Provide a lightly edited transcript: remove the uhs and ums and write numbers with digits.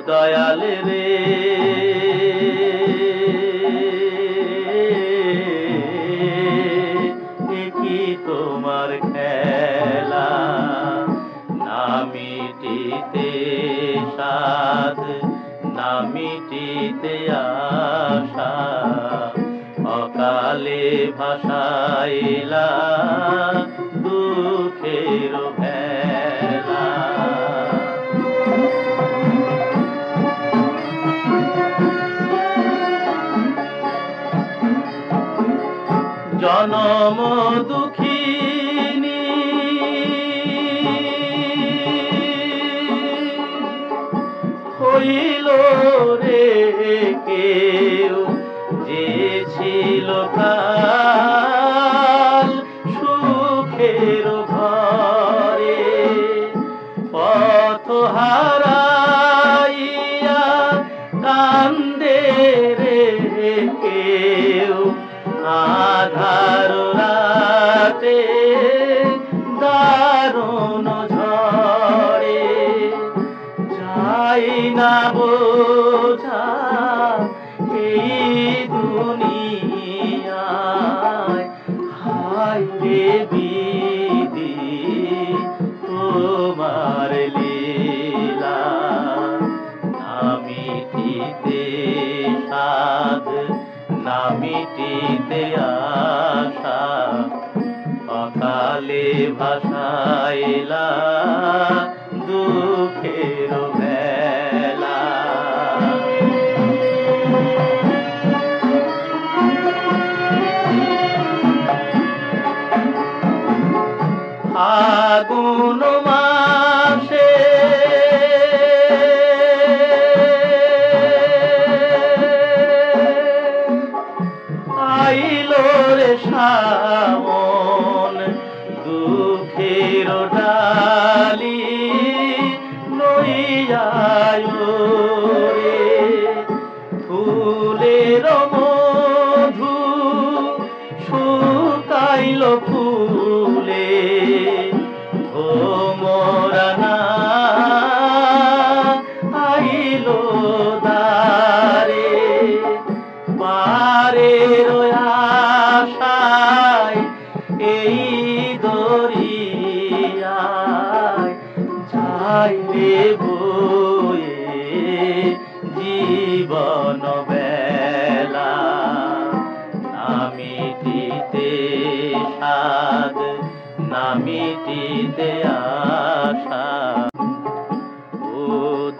দয়াল রে কি তোমার খেলা না মিটিতে সাধ না মিটিতে আশা অকালে ভাসাইলা দুঃখের ভেলা জনম দুঃখিনী হইল রে কেউ যে ছিল কাল সুখের ঘরে পথ হারাইয়া কান্দে রে কেউ আধার রাতে দারুণ ঝড়ে যাই না বোঝা এই দুনিয়ায় হায় রে বিধি তোমার লীলা না মিটিতে সাধ না মিটিতে আশা অকালে ভাসাইলা দুঃখের ভেলা ফাগুন মাসে আইলো রে শ্রাবণ দুঃখের ডালি লইয়ায় রে ফুলের মধু শুকাইল ফুলে ভোমরা না আইল দারে পারের আশায় এই দরিয়ায় যাইলে বয়ে জীবন